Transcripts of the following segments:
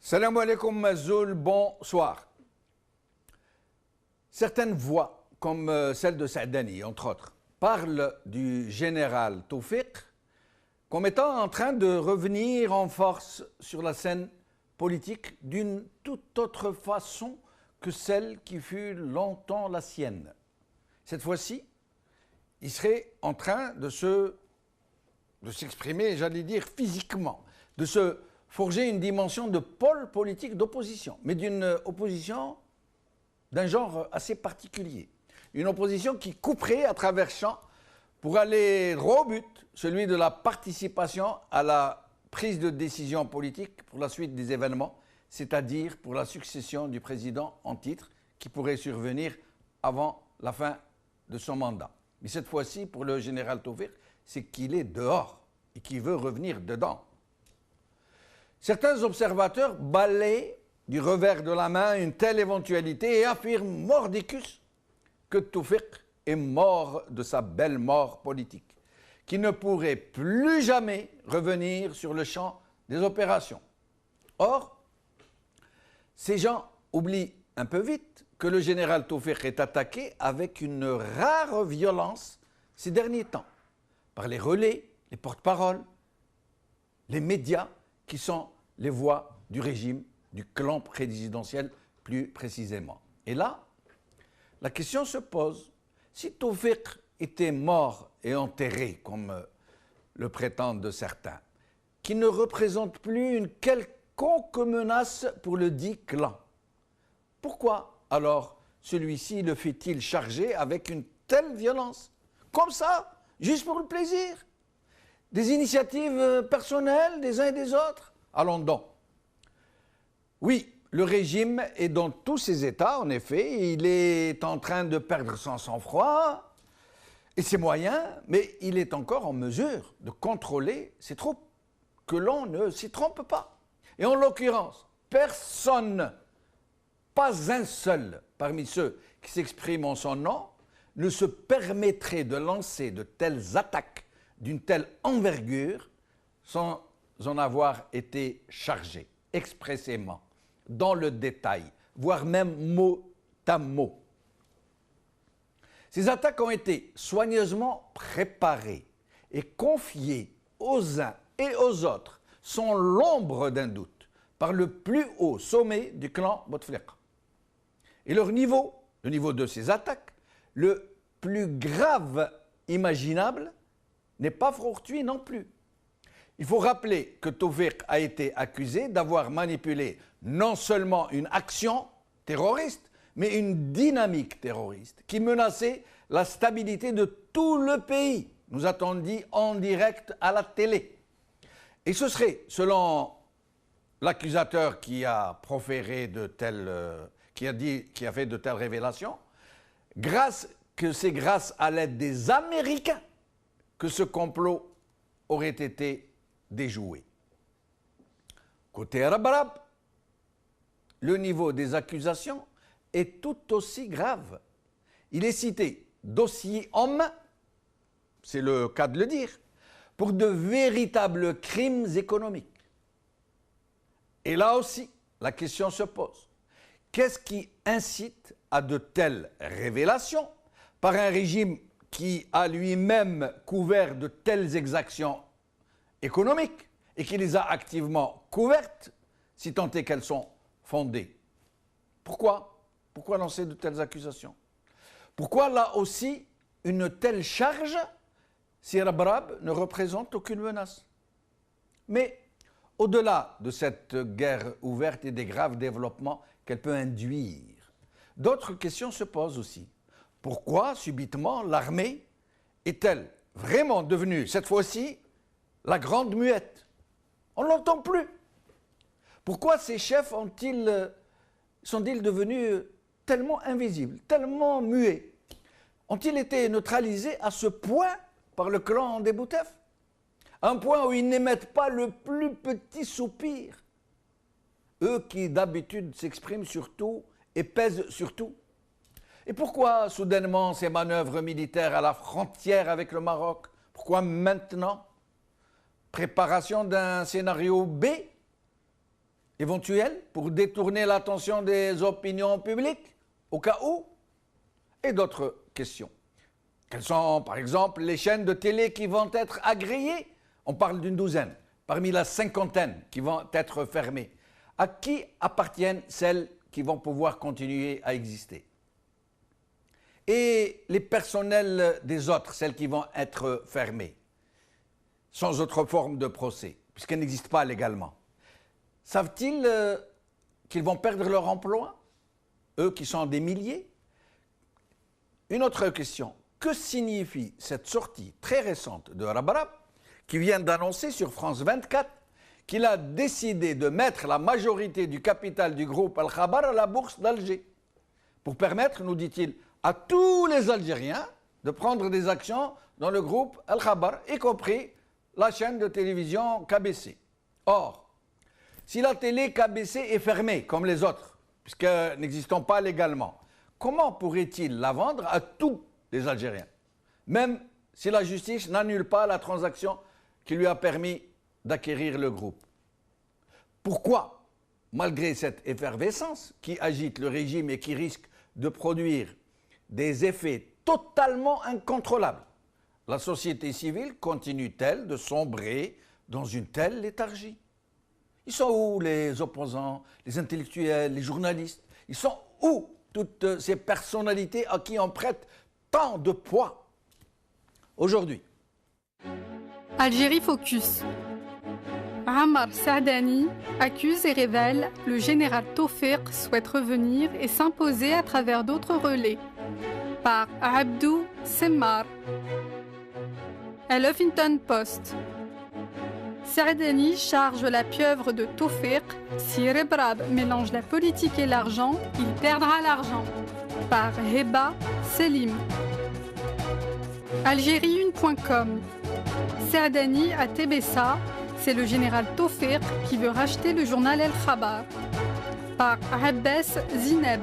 Salam alaikum Mazoul, bonsoir. Certaines voix, comme celle de Saadani, entre autres, parlent du général Tawfiq comme étant en train de revenir en force sur la scène politique d'une toute autre façon que celle qui fut longtemps la sienne. Cette fois-ci, il serait en train de s'exprimer, j'allais dire, physiquement, de se forger une dimension de pôle politique d'opposition, mais d'une opposition d'un genre assez particulier. Une opposition qui couperait à travers champs pour aller droit au but, celui de la participation à la prise de décision politique pour la suite des événements, c'est-à-dire pour la succession du président en titre qui pourrait survenir avant la fin de son mandat. Mais cette fois-ci, pour le général Tawfiq, c'est qu'il est dehors et qu'il veut revenir dedans. Certains observateurs balayent du revers de la main une telle éventualité et affirment mordicus que Tawfiq est mort de sa belle mort politique, qui ne pourrait plus jamais revenir sur le champ des opérations. Or, ces gens oublient un peu vite que le général Tawfiq est attaqué avec une rare violence ces derniers temps, par les relais, les porte-paroles, les médias qui sont les voix du régime, du clan présidentiel plus précisément. Et là, la question se pose, si Tawfiq était mort et enterré, comme le prétendent certains, qui ne représente plus une quelconque menace pour le dit clan, pourquoi alors celui-ci le fait-il charger avec une telle violence? Comme ça, juste pour le plaisir? Des initiatives personnelles des uns et des autres? Allons donc. Oui, le régime est dans tous ses états, en effet. Il est en train de perdre son sang-froid et ses moyens, mais il est encore en mesure de contrôler ses troupes, que l'on ne s'y trompe pas. Et en l'occurrence, personne, pas un seul parmi ceux qui s'expriment en son nom, ne se permettrait de lancer de telles attaques d'une telle envergure sans en avoir été chargé expressément, dans le détail, voire même mot à mot. Ces attaques ont été soigneusement préparées et confiées aux uns et aux autres, sans l'ombre d'un doute, par le plus haut sommet du clan Bouteflika. Et leur niveau, le niveau de ces attaques, le plus grave imaginable, n'est pas fortuit non plus. Il faut rappeler que Tawfiq a été accusé d'avoir manipulé non seulement une action terroriste, mais une dynamique terroriste qui menaçait la stabilité de tout le pays, nous a-t-on dit en direct à la télé. Et ce serait, selon l'accusateur qui a proféré de telles, qui a fait de telles révélations, c'est grâce à l'aide des Américains que ce complot aurait été déjoué. Côté arabe, le niveau des accusations est tout aussi grave. Il est cité dossier en main, c'est le cas de le dire, pour de véritables crimes économiques. Et là aussi, la question se pose. Qu'est-ce qui incite à de telles révélations par un régime qui a lui-même couvert de telles exactions économiques et qui les a activement couvertes, si tant est qu'elles sont fondées? Pourquoi lancer de telles accusations? Pourquoi là aussi une telle charge si Rabrab ne représente aucune menace? Mais au-delà de cette guerre ouverte et des graves développements qu'elle peut induire, d'autres questions se posent aussi. Pourquoi subitement l'armée est-elle vraiment devenue cette fois-ci la grande muette? On ne l'entend plus. Pourquoi ces chefs sont-ils devenus tellement invisibles, tellement muets? ont-ils été neutralisés à ce point par le clan des Boutefs? À un point où ils n'émettent pas le plus petit soupir. Eux qui d'habitude s'expriment sur tout et pèsent sur tout. Et pourquoi soudainement ces manœuvres militaires à la frontière avec le Maroc? Pourquoi maintenant? Préparation d'un scénario B éventuel pour détourner l'attention des opinions publiques au cas où? Et d'autres questions. Quelles sont par exemple les chaînes de télé qui vont être agréées? On parle d'une douzaine, parmi la cinquantaine qui vont être fermées. À qui appartiennent celles qui vont pouvoir continuer à exister? Et les personnels des autres, celles qui vont être fermées, sans autre forme de procès, puisqu'elles n'existent pas légalement, savent-ils qu'ils vont perdre leur emploi, eux qui sont des milliers? Une autre question, que signifie cette sortie très récente de Rabrab, qui vient d'annoncer sur France 24 qu'il a décidé de mettre la majorité du capital du groupe Al-Khabar à la bourse d'Alger, pour permettre, nous dit-il, à tous les Algériens de prendre des actions dans le groupe Al-Khabar, y compris la chaîne de télévision KBC. Or, si la télé KBC est fermée, comme les autres, puisqu'elle n'existant pas légalement, comment pourrait-il la vendre à tous les Algériens, même si la justice n'annule pas la transaction qui lui a permis d'acquérir le groupe? Pourquoi, malgré cette effervescence qui agite le régime et qui risque de produire des effets totalement incontrôlables, la société civile continue-t-elle de sombrer dans une telle léthargie? Ils sont où les opposants, les intellectuels, les journalistes? Ils sont où toutes ces personnalités à qui on prête tant de poids aujourd'hui? Algérie Focus. Ammar Saadani accuse et révèle le général Tawfiq souhaite revenir et s'imposer à travers d'autres relais. Par Abdou Semmar. El Huffington Post. Saadani charge la pieuvre de Tawfiq. Si Rebrab mélange la politique et l'argent, il perdra l'argent. Par Heba Selim. Algérie1.com. Saadani à Tébessa, c'est le général Tawfiq qui veut racheter le journal El Khabar. Par Abbas Zineb.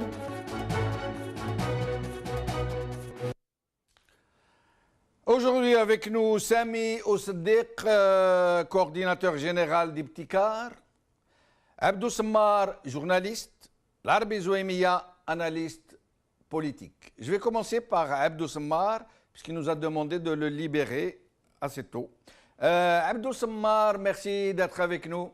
Aujourd'hui avec nous, Sami Oussedik, coordinateur général d'Ibtikar, Abdou Semmar, journaliste, Larbi Zouemia, analyste politique. Je vais commencer par Abdou Semmar, puisqu'il nous a demandé de le libérer assez tôt. Abdou Semmar, merci d'être avec nous.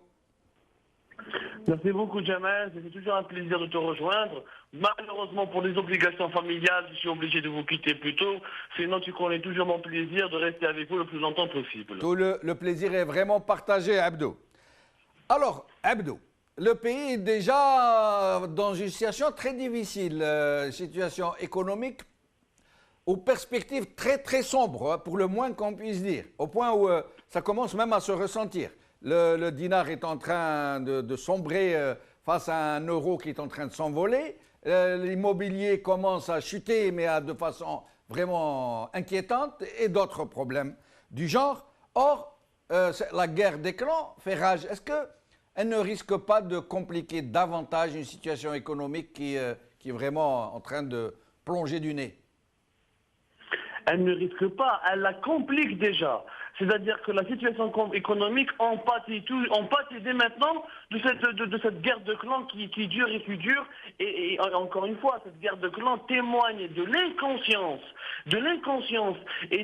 Merci beaucoup, Jamal. C'est toujours un plaisir de te rejoindre. Malheureusement, pour les obligations familiales, je suis obligé de vous quitter plus tôt. Sinon, tu connais toujours mon plaisir de rester avec vous le plus longtemps possible. Tout le plaisir est vraiment partagé, Abdou. Alors, Abdou, le pays est déjà dans une situation très difficile, situation économique aux perspectives très très sombres, pour le moins qu'on puisse dire, au point où ça commence même à se ressentir. Le dinar est en train de sombrer face à un euro qui est en train de s'envoler. L'immobilier commence à chuter, mais de façon vraiment inquiétante, et d'autres problèmes du genre. Or, la guerre des clans fait rage. Est-ce qu'elle ne risque pas de compliquer davantage une situation économique qui est vraiment en train de plonger du nez? Elle ne risque pas, elle la complique déjà. C'est-à-dire que la situation économique, on pâtit dès maintenant de cette guerre de clans qui dure et qui dure. Et encore une fois, cette guerre de clans témoigne de l'inconscience et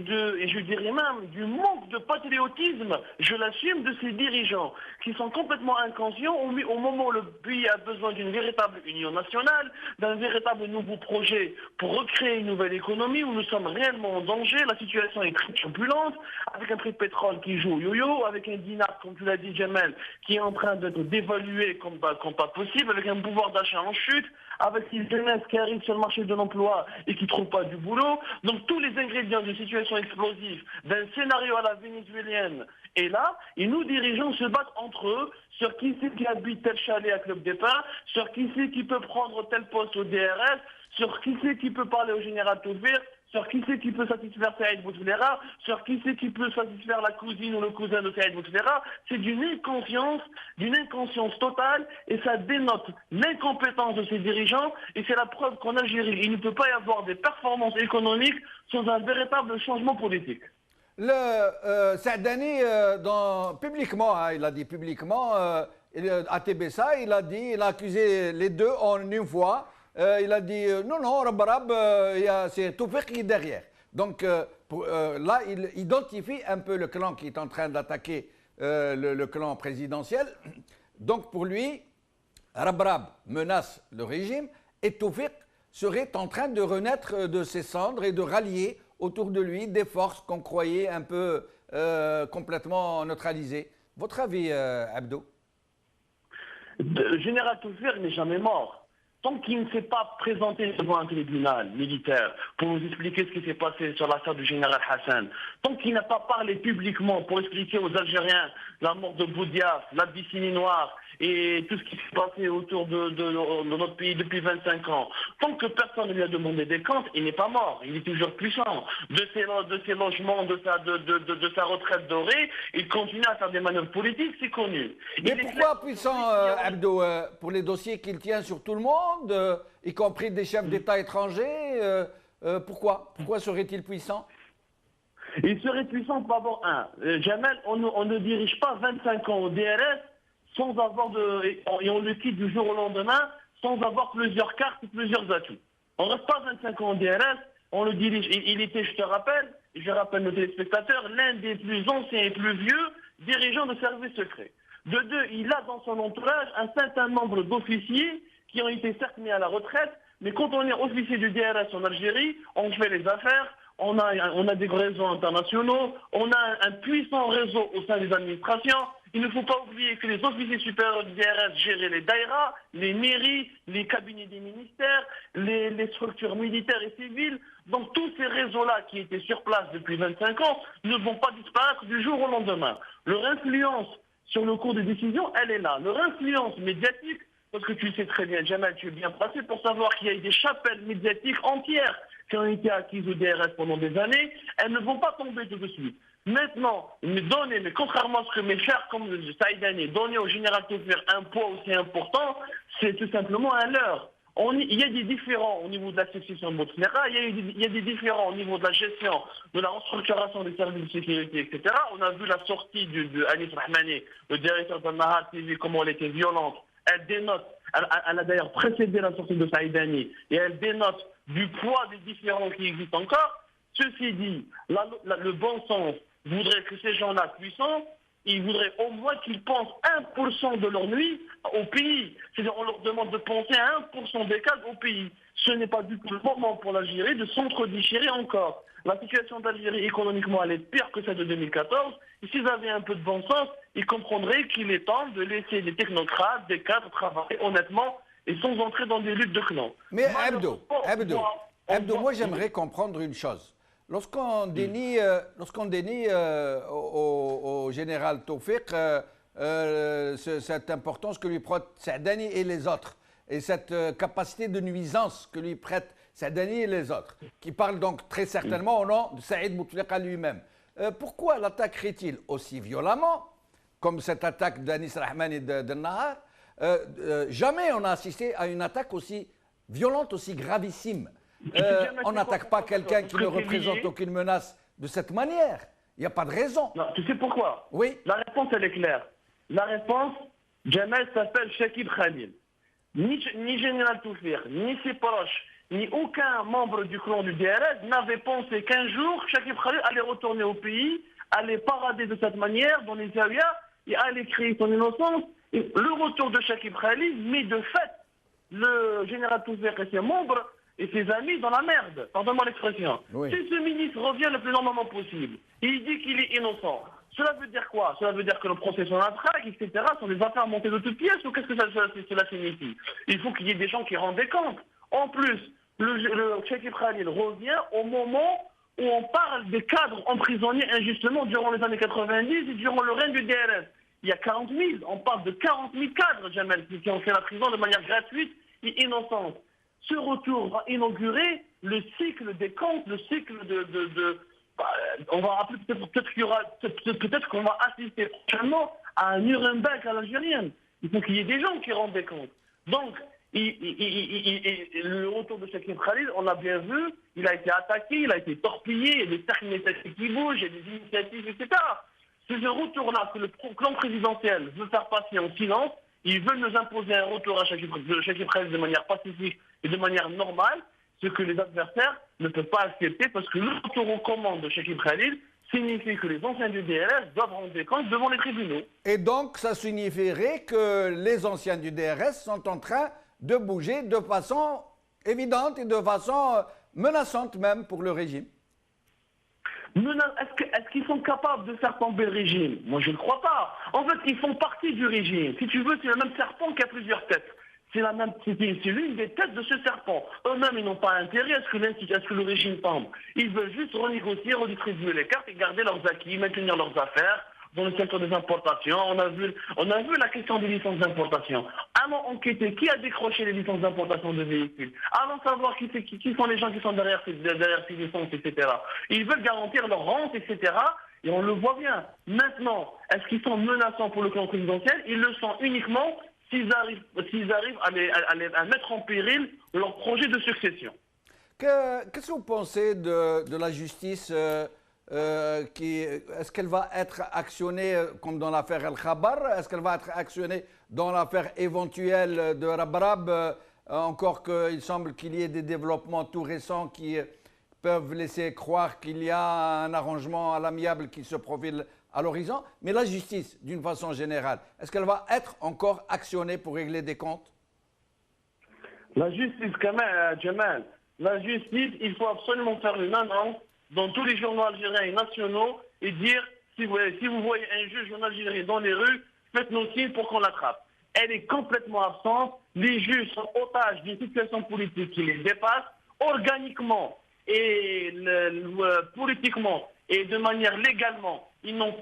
je dirais même du manque de patriotisme, je l'assume, de ces dirigeants qui sont complètement inconscients au moment où le pays a besoin d'une véritable union nationale, d'un véritable nouveau projet pour recréer une nouvelle économie où nous sommes réellement en danger. La situation est très turbulente, avec un prix de pétrole qui joue au yo-yo, avec un dinar, comme tu l'as dit, Jamel, qui est en train d'être dévalué comme pas possible, avec un pouvoir d'achat en chute, avec une jeunesse qui arrive sur le marché de l'emploi et qui ne trouve pas du boulot. Donc tous les ingrédients d'une situation explosive, d'un scénario à la vénézuélienne. Et là, et nous dirigeants se battent entre eux sur qui c'est qui habite tel chalet à Club des Pins, sur qui c'est qui peut prendre tel poste au DRS, sur qui c'est qui peut parler au général Toufir, sur qui c'est qui peut satisfaire Saïd Bouteflika, sur qui c'est qui peut satisfaire la cousine ou le cousin de Saïd Bouteflika. C'est d'une inconscience totale, et ça dénote l'incompétence de ces dirigeants, et c'est la preuve qu'en Algérie, il ne peut pas y avoir des performances économiques sans un véritable changement politique. Saadani, publiquement, hein, il a dit publiquement, à TBSA, il a accusé les deux en une fois. Il a dit non, Rabarab, c'est Toufik qui est derrière. Donc là, il identifie un peu le clan qui est en train d'attaquer le clan présidentiel. Donc pour lui, Rabarab menace le régime et Toufik serait en train de renaître de ses cendres et de rallier autour de lui des forces qu'on croyait un peu complètement neutralisées. Votre avis, Abdo? Le général Toufir n'est jamais mort. Tant qu'il ne s'est pas présenté devant un tribunal militaire pour nous expliquer ce qui s'est passé sur l'affaire du général Hassan, tant qu'il n'a pas parlé publiquement pour expliquer aux Algériens la mort de Boudiaf, l'Abyssinie noire et tout ce qui s'est passé autour de notre pays depuis 25 ans, tant que personne ne lui a demandé des comptes, il n'est pas mort, il est toujours puissant. De ses logements, de sa retraite dorée, il continue à faire des manœuvres politiques, c'est connu. Mais pourquoi puissant, Abdo? Pour les dossiers qu'il tient sur tout le monde, y compris des chefs d'État étrangers, pourquoi serait-il puissant? Il serait puissant pour avoir Jamel, on ne dirige pas 25 ans au DRS sans avoir et on le quitte du jour au lendemain sans avoir plusieurs cartes et plusieurs atouts. On ne reste pas 25 ans au DRS, on le dirige. Il était, je rappelle nos téléspectateurs, l'un des plus anciens et plus vieux dirigeants de services secrets. De deux, il a dans son entourage un certain nombre d'officiers qui ont été certes mis à la retraite, mais quand on est officier du DRS en Algérie, on fait les affaires, on a des réseaux internationaux, on a un puissant réseau au sein des administrations. Il ne faut pas oublier que les officiers supérieurs du DRS géraient les daïras, les mairies, les cabinets des ministères, les structures militaires et civiles. Donc tous ces réseaux-là qui étaient sur place depuis 25 ans ne vont pas disparaître du jour au lendemain. Leur influence sur le cours des décisions, elle est là. Leur influence médiatique, parce que tu sais très bien, Jamal, tu es bien placé pour savoir qu'il y a eu des chapelles médiatiques entières qui ont été acquises au DRS pendant des années, elles ne vont pas tomber tout de suite. Maintenant, mais contrairement à ce que mes frères comme Saïdani donner au général Toufir un poids aussi important, c'est tout simplement un leurre. Il y a des différends au niveau de la succession de Bouteflika, il y a des différends au niveau de la gestion, de la restructuration des services de sécurité, etc. On a vu la sortie de Anis Rahmani, le directeur de Nahar TV, comment elle était violente. Elle dénote, elle a d'ailleurs précédé la sortie de Saïdani, et elle dénote du poids des différends qui existent encore. Ceci dit, le bon sens voudrait que ces gens-là puissants, ils voudraient au moins qu'ils pensent 1% de leur nuit au pays. C'est-à-dire on leur demande de penser à 1% des cas au pays. Ce n'est pas du tout le moment pour l'Algérie de s'entre-déchirer encore. La situation d'Algérie économiquement, elle est pire que celle de 2014. Et s'ils avaient un peu de bon sens, ils comprendraient qu'il est temps de laisser les technocrates, des cadres travailler honnêtement et sans entrer dans des luttes de clans. Mais Abdo, moi j'aimerais comprendre une chose. Lorsqu'on dénie, au général Toufik cette importance que lui prête Saadani et les autres, et cette capacité de nuisance que lui prêtent Saadani et les autres, qui parlent donc très certainement au nom de Saïd Bouteflika lui-même, pourquoi l'attaquerait-il aussi violemment, comme cette attaque d'Anis Rahmani de Nahar? Jamais on n'a assisté à une attaque aussi violente, aussi gravissime. On n'attaque pas quelqu'un qui ne représente aucune menace de cette manière. Il n'y a pas de raison. Non, tu sais pourquoi? Oui. La réponse, elle est claire. La réponse, Jamal s'appelle Chakib Khalil. Ni Général Toufir, ni ses proches, ni aucun membre du clan du DRS n'avait pensé qu'un jour Chakib Khalil allait retourner au pays, allait parader de cette manière dans les avias et allait créer son innocence. Et le retour de Chakib Khalil met de fait le Général Toufir et ses membres et ses amis dans la merde, pardonne-moi l'expression. Oui. Si ce ministre revient le plus normalement possible, et il dit qu'il est innocent, cela veut dire quoi? Cela veut dire que le procès sur la traque, etc., sont des affaires montées de toutes pièces, ou qu'est-ce que cela signifie? Il faut qu'il y ait des gens qui rendent des comptes. En plus, le Chakib Khalil revient au moment où on parle des cadres emprisonnés injustement durant les années 90 et durant le règne du DRS. Il y a 40 000, on parle de 40 000 cadres, Jamel, qui ont fait la prison de manière gratuite et innocente. Ce retour va inaugurer le cycle des comptes, le cycle on va rappeler peut-être qu'on va assister prochainement à un Nuremberg à l'algérienne. Il faut qu'il y ait des gens qui rendent des comptes. Donc, le retour de Chekib Khalil, on l'a bien vu, il a été attaqué, il a été torpillé, il y a des cercles médiatiques qui bougent, il y a des initiatives, etc. C'est ce retour-là que le clan présidentiel veut faire passer en silence. Ils veulent nous imposer un retour à Chekib Khalil de manière pacifique et de manière normale, ce que les adversaires ne peuvent pas accepter parce que le retour aux commandes de Chekib Khalil signifie que les anciens du DRS doivent rendre des comptes devant les tribunaux. Et donc, ça signifierait que les anciens du DRS sont en train de bouger de façon évidente et de façon menaçante même pour le régime. Est-ce qu'ils sont capables de faire tomber le régime? Moi, je ne crois pas. En fait, ils font partie du régime. Si tu veux, c'est le même serpent qui a plusieurs têtes. C'est l'une des têtes de ce serpent. Eux-mêmes, ils n'ont pas intérêt à ce que le régime tombe. Ils veulent juste renégocier, redistribuer les cartes et garder leurs acquis, maintenir leurs affaires dans le secteur des importations. On a vu la question des licences d'importation. Allons enquêter qui a décroché les licences d'importation de véhicules. Allons savoir qui sont les gens qui sont derrière ces licences, etc. Ils veulent garantir leur rente, etc. Et on le voit bien. Maintenant, est-ce qu'ils sont menaçants pour le clan présidentiel? Ils le sont uniquement s'ils arrivent à mettre en péril leur projet de succession. Qu'est-ce que vous pensez de la justice est-ce qu'elle va être actionnée comme dans l'affaire El Khabar? Est-ce qu'elle va être actionnée dans l'affaire éventuelle de Rabrab? Encore qu'il semble qu'il y ait des développements tout récents qui peuvent laisser croire qu'il y a un arrangement à l'amiable qui se profile à l'horizon. Mais la justice, d'une façon générale, est-ce qu'elle va être encore actionnée pour régler des comptes? La justice, quand même, Jamal, la justice, il faut absolument faire une annonce dans tous les journaux algériens et nationaux et dire si vous voyez un juge en Algérie dans les rues, faites-nous signe pour qu'on l'attrape. Elle est complètement absente. Les juges sont otages d'une situation politique qui les dépasse organiquement et politiquement et de manière légalement. Ils n'ont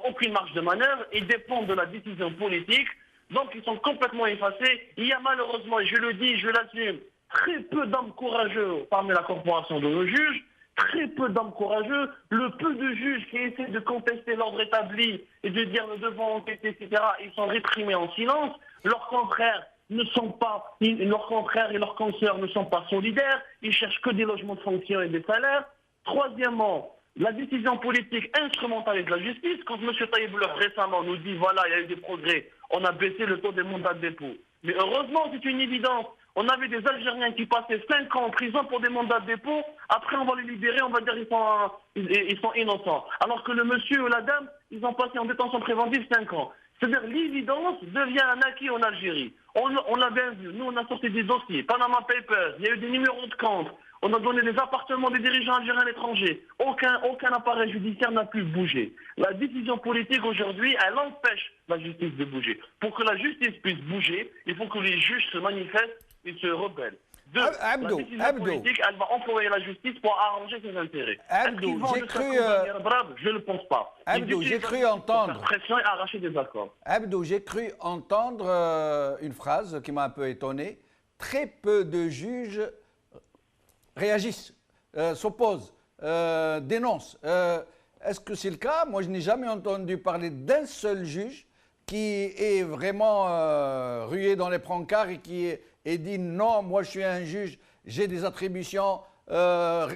aucune marge de manœuvre. Ils dépendent de la décision politique. Donc ils sont complètement effacés. Il y a malheureusement, et je le dis, je l'assume, très peu d'hommes courageux parmi la corporation de nos juges. Très peu d'hommes courageux, le peu de juges qui essaient de contester l'ordre établi et de dire nous devons enquêter, etc., ils sont réprimés en silence. Leurs confrères et leurs consoeurs ne sont pas solidaires, ils cherchent que des logements de fonction et des salaires. Troisièmement, la décision politique instrumentalise la justice. Quand M. Taïeb récemment nous dit voilà, il y a eu des progrès, on a baissé le taux des mandats de dépôt. Mais heureusement, c'est une évidence. On avait des Algériens qui passaient 5 ans en prison pour des mandats de dépôt. Après, on va les libérer, on va dire qu'ils sont innocents. Alors que le monsieur ou la dame, ils ont passé en détention préventive 5 ans. C'est-à-dire l'évidence devient un acquis en Algérie. On l'a bien vu. Nous, on a sorti des dossiers. Panama Papers, il y a eu des numéros de compte. On a donné des appartements des dirigeants algériens à l'étranger. Aucun appareil judiciaire n'a pu bouger. La décision politique aujourd'hui, elle empêche la justice de bouger. Pour que la justice puisse bouger, il faut que les juges se manifestent et se rebellent. Deux, la décision politique, elle va employer la justice pour arranger ses intérêts. Abdou, je ne pense pas. Abdou, j'ai cru entendre. Pression et arracher des accords. Abdou, j'ai cru entendre une phrase qui m'a un peu étonné. Très peu de juges réagissent, s'opposent, dénoncent. Est-ce que c'est le cas? Moi, je n'ai jamais entendu parler d'un seul juge qui est vraiment rué dans les brancards et qui est dit non, moi je suis un juge, j'ai des attributions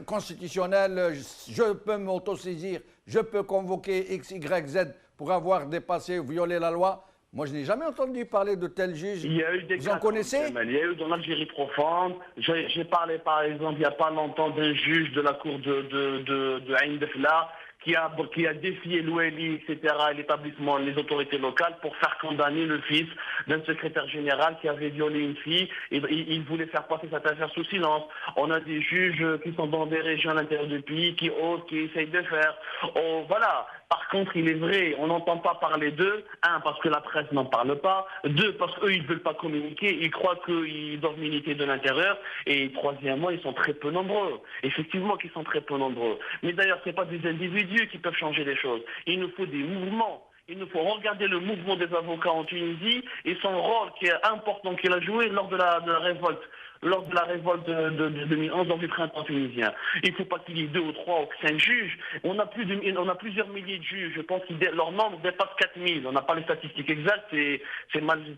constitutionnelles, je peux m'autosaisir, je peux convoquer X, Y, Z pour avoir dépassé ou violé la loi. Moi, je n'ai jamais entendu parler de tel juge. Il y a eu des Vous en connaissez? Il y a eu dans l'Algérie profonde. J'ai parlé, par exemple, il n'y a pas longtemps d'un juge de la cour de Ain Defla qui a défié l'OLI, etc., l'établissement, les autorités locales pour faire condamner le fils d'un secrétaire général qui avait violé une fille. Et il voulait faire passer cette affaire sous silence. On a des juges qui sont dans des régions à l'intérieur du pays, qui osent, qui essayent de faire. Oh, voilà. Par contre, il est vrai, on n'entend pas parler d'eux. Un, parce que la presse n'en parle pas. Deux, parce qu'eux, ils ne veulent pas communiquer. Ils croient qu'ils doivent militer de l'intérieur. Et troisièmement, ils sont très peu nombreux. Effectivement qu'ils sont très peu nombreux. Mais d'ailleurs, ce n'est pas des individus qui peuvent changer les choses. Il nous faut des mouvements. Il nous faut regarder le mouvement des avocats en Tunisie et son rôle qui est important qu'il a joué lors de la révolte lors de la révolte de 2011 lors du printemps tunisien. Il ne faut pas qu'il y ait 2 ou 3 ou 5 juges. On a plusieurs milliers de juges. Je pense que leur nombre dépasse 4000. On n'a pas les statistiques exactes et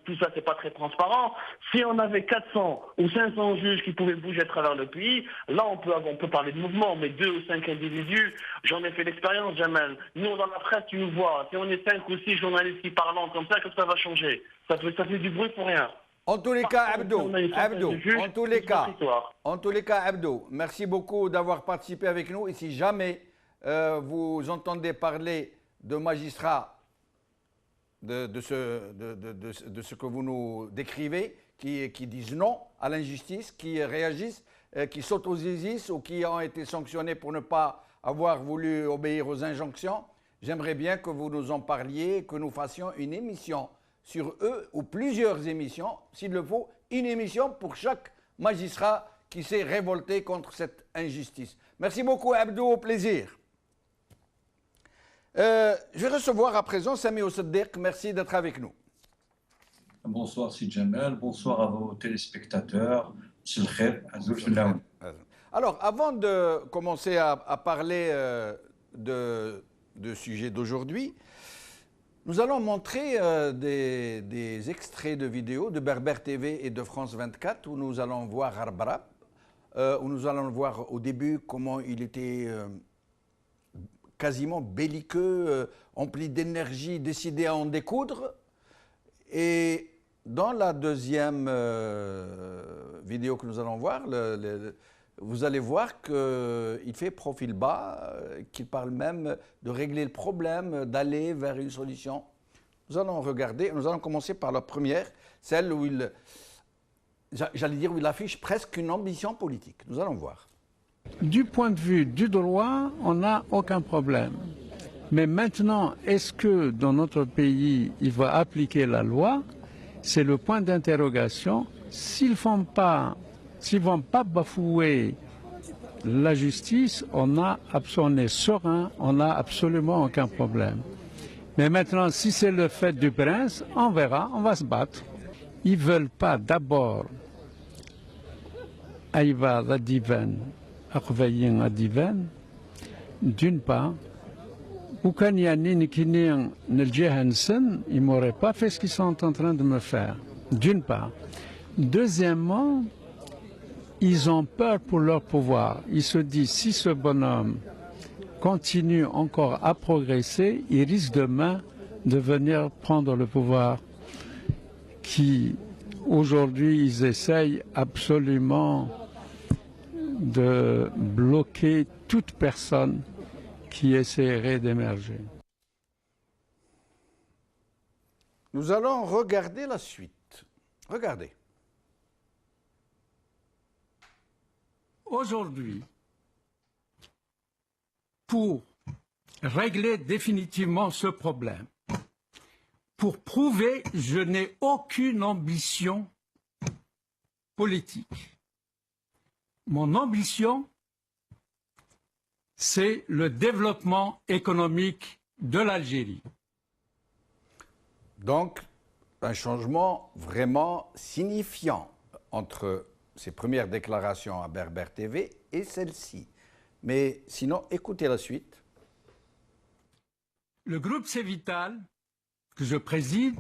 tout ça, c'est pas très transparent. Si on avait 400 ou 500 juges qui pouvaient bouger à travers le pays, là on peut parler de mouvement, mais 2 ou 5 individus, j'en ai fait l'expérience, Jamel. Nous, dans la presse, tu nous vois. Si on est 5 ou 6 journalistes qui parlent comme ça, que ça va changer. Ça fait du bruit pour rien. En tous les cas, Abdou, en tous les cas, Abdou, merci beaucoup d'avoir participé avec nous. Et si jamais vous entendez parler de magistrats de ce que vous nous décrivez, qui disent non à l'injustice, qui réagissent, qui s'autosaisissent ou qui ont été sanctionnés pour ne pas avoir voulu obéir aux injonctions, j'aimerais bien que vous nous en parliez, que nous fassions une émission sur eux, ou plusieurs émissions, s'il le faut, une émission pour chaque magistrat qui s'est révolté contre cette injustice. Merci beaucoup, Abdou, au plaisir. Je vais recevoir à présent Sami Oussaddiq, merci d'être avec nous. Bonsoir Sid Jamel, bonsoir à vos téléspectateurs. Alors, avant de commencer à parler de sujet d'aujourd'hui, nous allons montrer des extraits de vidéos de Berbère TV et de France 24 où nous allons voir Arbarab, où nous allons voir au début comment il était quasiment belliqueux, empli d'énergie, décidé à en découdre. Et dans la deuxième vidéo que nous allons voir, vous allez voir qu'il fait profil bas, qu'il parle même de régler le problème, d'aller vers une solution. Nous allons regarder, nous allons commencer par la première, celle où j'allais dire, où il affiche presque une ambition politique. Nous allons voir. Du point de vue du droit, on n'a aucun problème. Mais maintenant, est-ce que dans notre pays, il va appliquer la loi? C'est le point d'interrogation. S'ils ne vont pas bafouer la justice, on est serein, on n'a absolument aucun problème. Mais maintenant, si c'est le fait du prince, on verra, on va se battre. Ils ne veulent pas d'abord Aïva Radiven, Akvayin Adiven, d'une part, ou quand il y a Ninikining Neljehansen, ils ne m'auraient pas fait ce qu'ils sont en train de me faire, d'une part. Deuxièmement, ils ont peur pour leur pouvoir. Ils se disent, si ce bonhomme continue encore à progresser, il risque demain de venir prendre le pouvoir qui, aujourd'hui, ils essayent absolument de bloquer toute personne qui essaierait d'émerger. Nous allons regarder la suite. Regardez. Aujourd'hui, pour régler définitivement ce problème, pour prouver que je n'ai aucune ambition politique. Mon ambition, c'est le développement économique de l'Algérie. Donc, un changement vraiment signifiant entre ces premières déclarations à Berbère TV et celle-ci. Mais sinon, écoutez la suite. Le groupe Cévital, que je préside,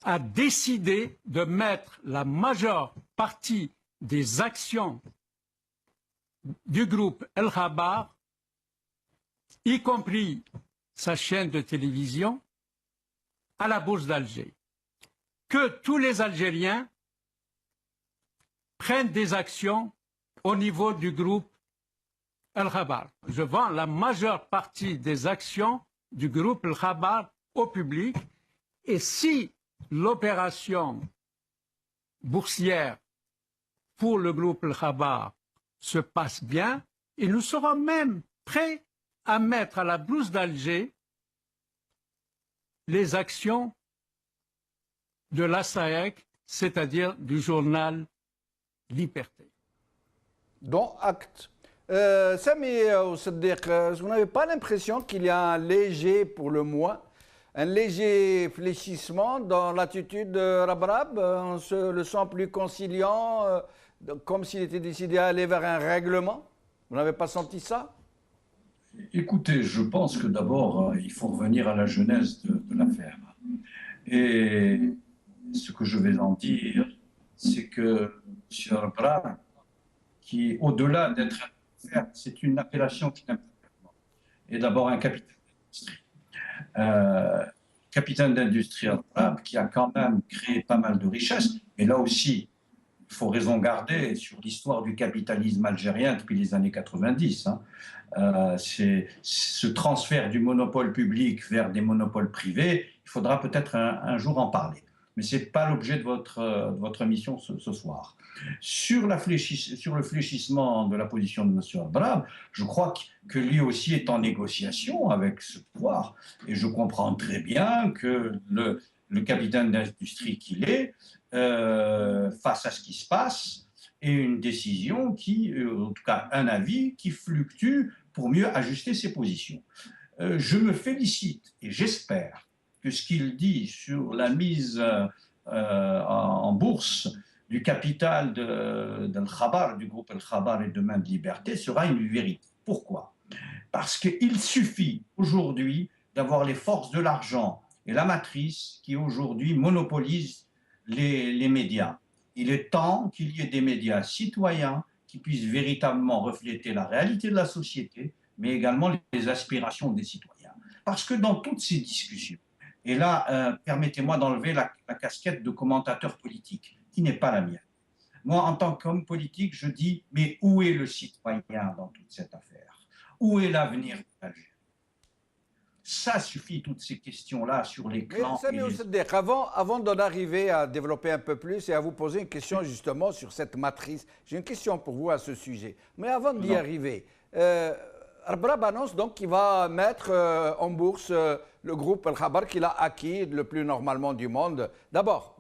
a décidé de mettre la majeure partie des actions du groupe El Khabar, y compris sa chaîne de télévision, à la Bourse d'Alger. Que tous les Algériens prennent des actions au niveau du groupe El Khabar. Je vends la majeure partie des actions du groupe El Khabar au public. Et si l'opération boursière pour le groupe El Khabar se passe bien, et nous serons même prêts à mettre à la Bourse d'Alger les actions de l'ASAEC, c'est-à-dire du journal Liberté. Dont acte. Sami Oussaddiq, vous n'avez pas l'impression qu'il y a un léger, pour le moins, un léger fléchissement dans l'attitude de Rabrab? On se le sent plus conciliant, comme s'il était décidé à aller vers un règlement? Vous n'avez pas senti ça? Écoutez, je pense que d'abord, il faut revenir à la genèse de l'affaire. Et ce que je vais en dire, c'est que M. Arbra, qui au-delà d'être un affaire, c'est une appellation qui n'aime pas, est d'abord un capitaine d'industrie. Capitaine d'industrie arabe qui a quand même créé pas mal de richesses, mais là aussi, il faut raison garder sur l'histoire du capitalisme algérien depuis les années 90. C'est ce transfert du monopole public vers des monopoles privés, il faudra peut-être un jour en parler. Mais ce n'est pas l'objet de votre émission ce soir. Sur le fléchissement de la position de M. Abraham, je crois que lui aussi est en négociation avec ce pouvoir. Et je comprends très bien que le capitaine d'industrie qu'il est, face à ce qui se passe, ait une décision en tout cas un avis qui fluctue pour mieux ajuster ses positions. Je me félicite et j'espère que ce qu'il dit sur la mise en bourse du capital d'Al-Khabar, du groupe Al-Khabar et Demain de Liberté, sera une vérité. Pourquoi? Parce qu'il suffit aujourd'hui d'avoir les forces de l'argent et la matrice qui aujourd'hui monopolisent les médias. Il est temps qu'il y ait des médias citoyens qui puissent véritablement refléter la réalité de la société, mais également les aspirations des citoyens. Parce que dans toutes ces discussions, et là, permettez-moi d'enlever la casquette de commentateur politique, qui n'est pas la mienne. Moi, en tant qu'homme politique, je dis, mais où est le citoyen dans toute cette affaire? Où est l'avenir de l'Algérie? Ça suffit, toutes ces questions-là sur les clans. Mais avant d'en arriver à développer un peu plus et à vous poser une question justement sur cette matrice, j'ai une question pour vous à ce sujet. Mais avant d'y arriver, Arbrab annonce donc qu'il va mettre en bourse le groupe Al-Khabar qu'il a acquis le plus normalement du monde. D'abord,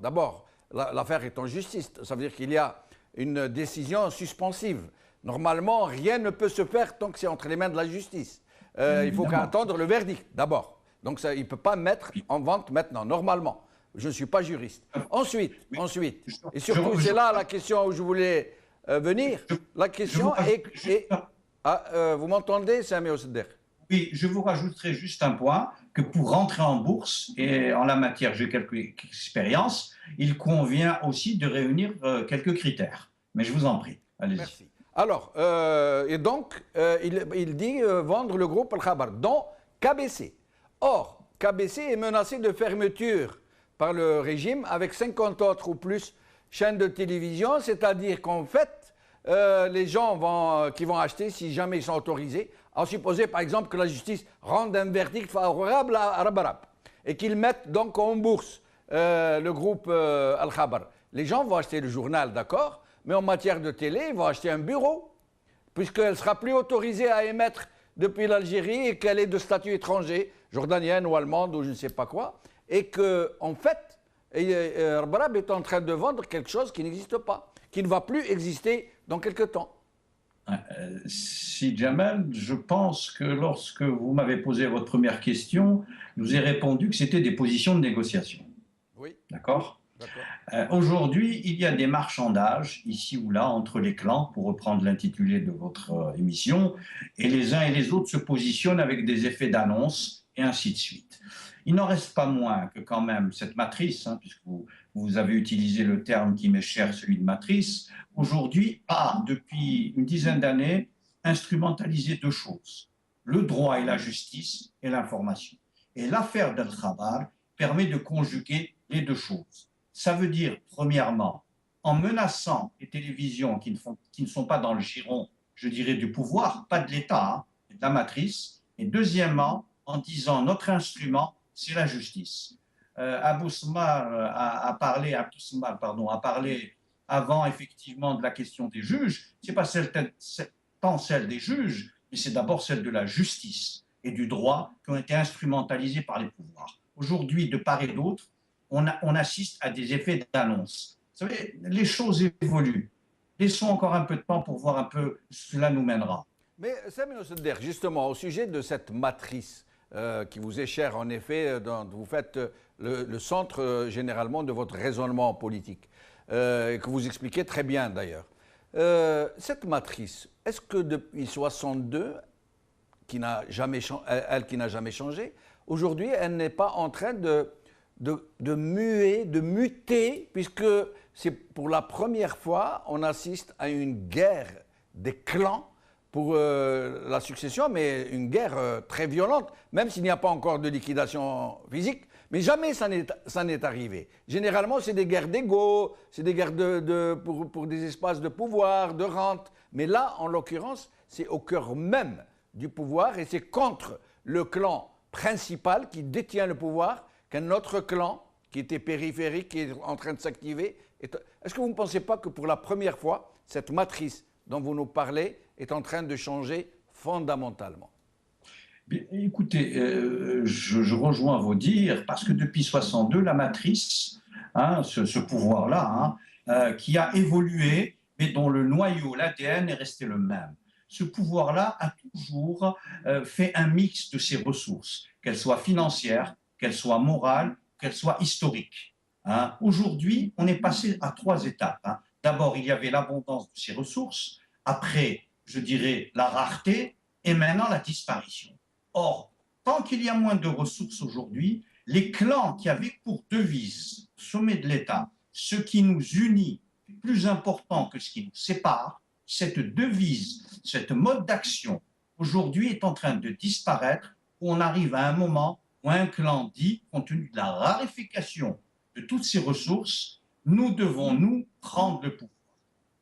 l'affaire est en justice. Ça veut dire qu'il y a une décision suspensive. Normalement, rien ne peut se faire tant que c'est entre les mains de la justice. Il faut attendre le verdict, d'abord. Donc, ça, il ne peut pas mettre en vente maintenant, normalement. Je ne suis pas juriste. Ensuite, et surtout, c'est là la question où je voulais venir. La question est... vous m'entendez, Sami Osder? Oui, je vous rajouterai juste un point, que pour rentrer en bourse, et en la matière j'ai quelques expériences, il convient aussi de réunir quelques critères. Mais je vous en prie, allez-y. Merci. Alors, et donc, il dit vendre le groupe Al-Khabar, dont KBC. Or, KBC est menacé de fermeture par le régime avec 50 autres ou plus chaînes de télévision, c'est-à-dire qu'en fait, les gens qui vont acheter, si jamais ils sont autorisés, à supposer par exemple que la justice rende un verdict favorable à Arbrab et qu'ils mettent donc en bourse le groupe Al-Khabar. Les gens vont acheter le journal, d'accord? Mais en matière de télé, ils vont acheter un bureau, puisqu'elle ne sera plus autorisée à émettre depuis l'Algérie et qu'elle est de statut étranger, jordanienne ou allemande ou je ne sais pas quoi, et qu'en fait, Arbrab est en train de vendre quelque chose qui n'existe pas, qui ne va plus exister dans quelque temps. Si Jamal, je pense que lorsque vous m'avez posé votre première question, je vous ai répondu que c'était des positions de négociation. Oui. D'accord? Aujourd'hui, il y a des marchandages, ici ou là, entre les clans, pour reprendre l'intitulé de votre émission, et les uns et les autres se positionnent avec des effets d'annonce, et ainsi de suite. Il n'en reste pas moins que quand même cette matrice, puisque vous avez utilisé le terme qui m'est cher, celui de matrice, aujourd'hui a, depuis une dizaine d'années, instrumentalisé deux choses, le droit et la justice et l'information. Et l'affaire d'Al-Khabar permet de conjuguer les deux choses. Ça veut dire, premièrement, en menaçant les télévisions qui ne sont pas dans le giron, je dirais, du pouvoir, pas de l'État, de la matrice, et deuxièmement, en disant notre instrument, c'est la justice. Abou Smar a parlé avant effectivement de la question des juges, ce n'est pas tant celle des juges, mais c'est d'abord celle de la justice et du droit qui ont été instrumentalisés par les pouvoirs. Aujourd'hui, de part et d'autre, on assiste à des effets d'annonce. Vous savez, les choses évoluent. Laissons encore un peu de temps pour voir un peu où cela nous mènera. Mais Sami Osder, justement, au sujet de cette matrice qui vous est chère, en effet, dont vous faites le centre généralement de votre raisonnement politique, que vous expliquez très bien d'ailleurs. Cette matrice, est-ce que depuis 62, qui n'a jamais changé, aujourd'hui, elle n'est pas en train de muer, de muter, puisque c'est pour la première fois, on assiste à une guerre des clans pour la succession, mais une guerre très violente, même s'il n'y a pas encore de liquidation physique. Mais jamais ça n'est arrivé. Généralement, c'est des guerres d'ego, c'est des guerres pour des espaces de pouvoir, de rente. Mais là, en l'occurrence, c'est au cœur même du pouvoir et c'est contre le clan principal qui détient le pouvoir qu'un autre clan qui était périphérique, qui est en train de s'activer. Est-ce que vous ne pensez pas que pour la première fois, cette matrice dont vous nous parlez est en train de changer fondamentalement? Bien, écoutez, je rejoins vos dires parce que depuis 62, la matrice, hein, ce pouvoir-là, hein, qui a évolué, mais dont le noyau, l'ADN est resté le même. Ce pouvoir-là a toujours fait un mix de ses ressources, qu'elles soient financières, qu'elles soient morales, qu'elles soient historiques. Hein. Aujourd'hui, on est passé à 3 étapes. Hein. D'abord, il y avait l'abondance de ses ressources, après, je dirais, la rareté, et maintenant la disparition. Or, tant qu'il y a moins de ressources aujourd'hui, les clans qui avaient pour devise, au sommet de l'État, ce qui nous unit est plus important que ce qui nous sépare, cette devise, cette mode d'action, aujourd'hui est en train de disparaître, où on arrive à un moment où un clan dit, compte tenu de la raréfaction de toutes ces ressources, nous devons, nous, prendre le pouvoir.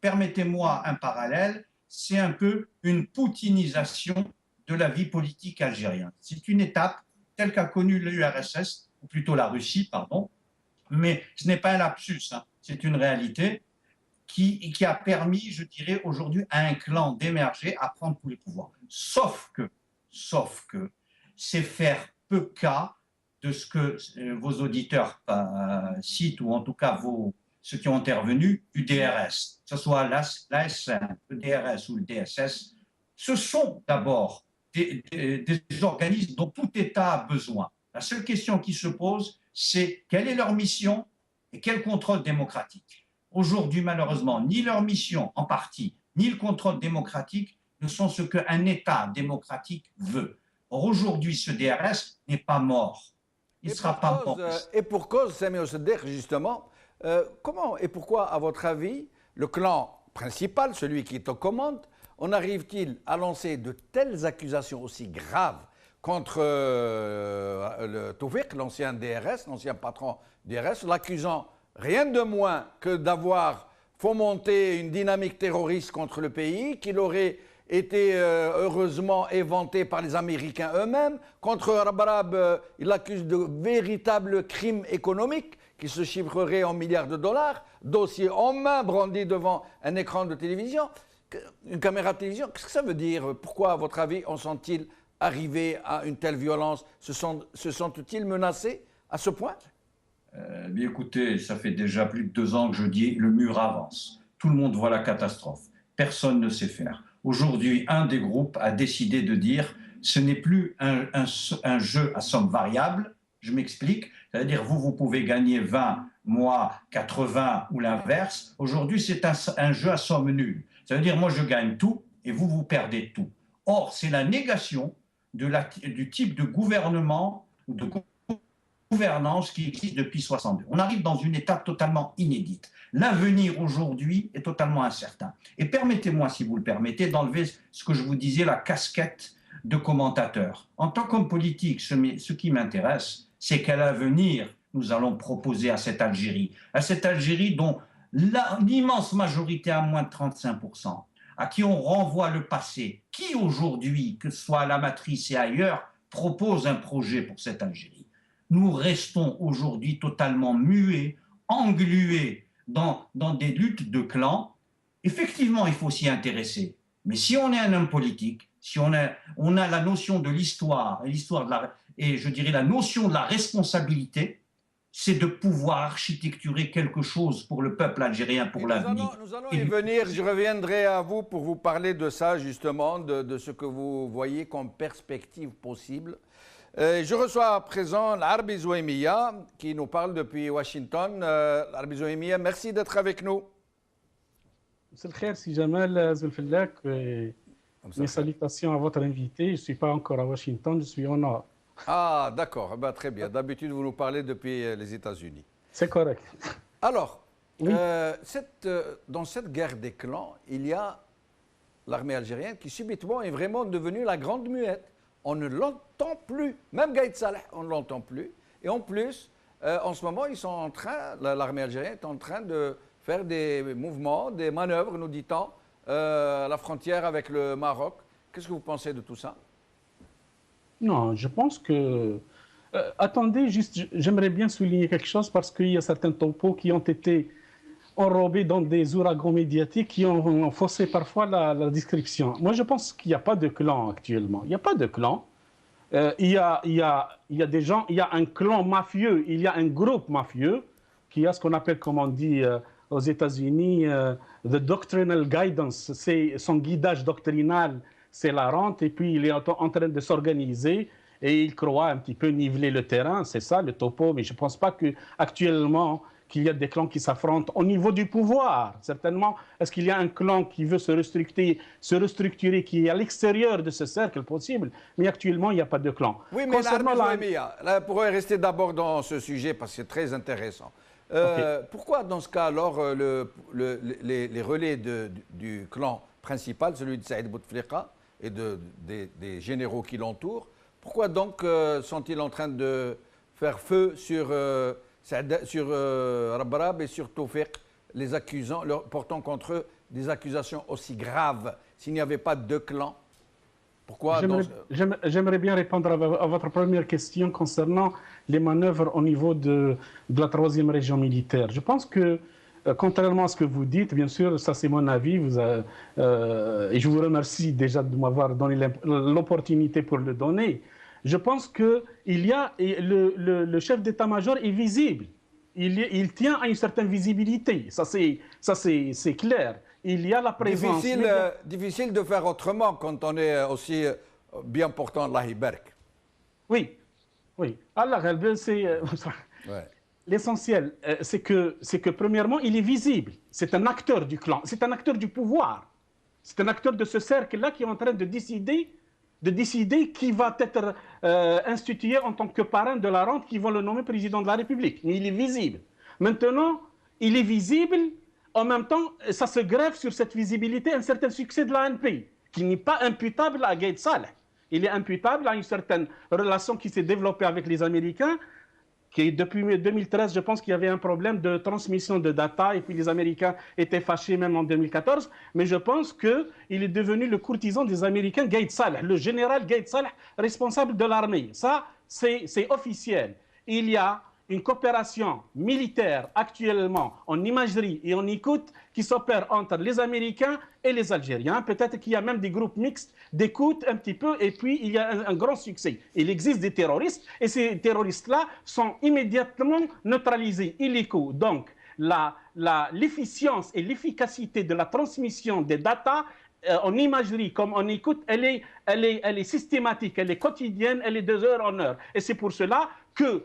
Permettez-moi un parallèle, c'est un peu une poutinisation de la vie politique algérienne. C'est une étape telle qu'a connue l'URSS, ou plutôt la Russie, pardon, mais ce n'est pas un lapsus, hein, c'est une réalité qui a permis, je dirais, aujourd'hui à un clan d'émerger, à prendre tous les pouvoirs. Sauf que, c'est faire peu cas de ce que vos auditeurs citent, ou en tout cas ceux qui ont intervenu, du DRS, que ce soit l'ASN, le DRS ou le DSS. Ce sont d'abord des organismes dont tout État a besoin. La seule question qui se pose, c'est quelle est leur mission et quel contrôle démocratique. Aujourd'hui, malheureusement, ni leur mission en partie, ni le contrôle démocratique ne sont ce qu'un État démocratique veut. Or, aujourd'hui, ce DRS n'est pas mort. Il ne sera pas mort. Et pour cause, Sami Oseder, justement, comment et pourquoi, à votre avis, le clan principal, celui qui est aux commandes, en arrive-t-il à lancer de telles accusations aussi graves contre le Tawfiq, l'ancien DRS, l'ancien patron DRS, l'accusant rien de moins que d'avoir fomenté une dynamique terroriste contre le pays, qu'il aurait été heureusement éventé par les Américains eux-mêmes. Contre Rabarab, il l'accuse de véritables crimes économiques qui se chiffreraient en milliards de dollars, dossier en main brandi devant un écran de télévision. Une caméra de télévision, qu'est-ce que ça veut dire? Pourquoi, à votre avis, en sont-ils arrivés à une telle violence? Se sentent-ils menacés à ce point? Bien écoutez, ça fait déjà plus de 2 ans que je dis le mur avance. Tout le monde voit la catastrophe. Personne ne sait faire. Aujourd'hui, un des groupes a décidé de dire ce n'est plus un jeu à somme variable. Je m'explique. C'est-à-dire, vous pouvez gagner 20, moi 80 ou l'inverse. Aujourd'hui, c'est un jeu à somme nulle. Ça veut dire, moi, je gagne tout et vous perdez tout. Or, c'est la négation du type de gouvernement ou de gouvernance qui existe depuis 62. On arrive dans une étape totalement inédite. L'avenir aujourd'hui est totalement incertain. Et permettez-moi, si vous le permettez, d'enlever ce que je vous disais, la casquette de commentateur. En tant qu'homme politique, ce qui m'intéresse, c'est quel avenir nous allons proposer à cette Algérie dont l'immense majorité à moins de 35%, à qui on renvoie le passé, qui aujourd'hui, que ce soit à la matrice et ailleurs, propose un projet pour cette Algérie. Nous restons aujourd'hui totalement muets, englués dans des luttes de clans. Effectivement, il faut s'y intéresser. Mais si on est un homme politique, si on a la notion de l'histoire et je dirais la notion de la responsabilité, c'est de pouvoir architecturer quelque chose pour le peuple algérien, pour l'avenir. Nous allons y venir. Je reviendrai à vous pour vous parler de ça, justement, de ce que vous voyez comme perspective possible. Je reçois à présent l'Arbi Zouaimia, qui nous parle depuis Washington. L'Arbi Zouaimia, merci d'être avec nous. C'est le khair, si Jamal Zulfellak. Mes salutations à votre invité. Je ne suis pas encore à Washington, je suis au nord. Ah, d'accord. Eh ben, très bien. D'habitude, vous nous parlez depuis les États-Unis. C'est correct. Alors, Oui. dans cette guerre des clans, il y a l'armée algérienne qui subitement est vraiment devenue la grande muette. On ne l'entend plus. Même Gaïd Saleh, on ne l'entend plus. Et en plus, en ce moment, ils sont en train, l'armée algérienne est en train de faire des mouvements, des manœuvres, nous dit-on, à la frontière avec le Maroc. Qu'est-ce que vous pensez de tout ça? Non, je pense que... attendez, juste, j'aimerais bien souligner quelque chose parce qu'il y a certains topos qui ont été enrobés dans des ouragans médiatiques qui ont faussé parfois la description. Moi, je pense qu'il n'y a pas de clan actuellement. Il n'y a pas de clan. Il y a des gens, il y a un clan mafieux, il y a un groupe mafieux qui a ce qu'on appelle, comme on dit aux États-Unis, the doctrinal guidance. C'est son guidage doctrinal, c'est la rente, et puis il est en train de s'organiser et il croit un petit peu niveler le terrain. C'est ça le topo, mais je ne pense pas qu'actuellement, qu'il y a des clans qui s'affrontent au niveau du pouvoir. Certainement, est-ce qu'il y a un clan qui veut se restructurer, qui est à l'extérieur de ce cercle possible? Mais actuellement, il n'y a pas de clan. Oui, mais là, pour rester d'abord dans ce sujet, parce que c'est très intéressant. Pourquoi, dans ce cas, alors, les relais du clan principal, celui de Saïd Bouteflika et des généraux qui l'entourent, pourquoi donc sont-ils en train de faire feu sur Rabrab et sur Tawfiq, les accusant, portant contre eux des accusations aussi graves, s'il n'y avait pas de clan? Pourquoi J'aimerais bien répondre à votre première question concernant les manœuvres au niveau de la 3e région militaire. Je pense que, contrairement à ce que vous dites, bien sûr, ça c'est mon avis, et je vous remercie déjà de m'avoir donné l'opportunité pour le donner. Je pense que le chef d'état-major est visible. Il tient à une certaine visibilité. Ça, c'est clair. Il y a la présence. Difficile de faire autrement quand on est aussi bien portant Allah Iberk. Oui. Allah, c'est l'essentiel. C'est que premièrement, il est visible. C'est un acteur du clan. C'est un acteur du pouvoir. C'est un acteur de ce cercle-là qui est en train de décider qui va être institué en tant que parrain de la rente, qui vont le nommer président de la République. Mais il est visible. Maintenant, il est visible, en même temps, ça se greffe sur cette visibilité un certain succès de l'ANP, qui n'est pas imputable à Gaïd Saleh. Il est imputable à une certaine relation qui s'est développée avec les Américains, qui depuis 2013, je pense qu'il y avait un problème de transmission de data, et puis les Américains étaient fâchés même en 2014, mais je pense qu'il est devenu le courtisan des Américains, Gaïd Saleh, le général Gaïd Saleh, responsable de l'armée. Ça, c'est officiel. Il y a une coopération militaire actuellement en imagerie et en écoute qui s'opère entre les Américains et les Algériens. Peut-être qu'il y a même des groupes mixtes d'écoute un petit peu, et puis il y a un grand succès. Il existe des terroristes, et ces terroristes-là sont immédiatement neutralisés, illico. Donc, l'efficience et l'efficacité de la transmission des datas en imagerie comme en écoute, elle est systématique, elle est quotidienne, elle est de heure en heure. Et c'est pour cela que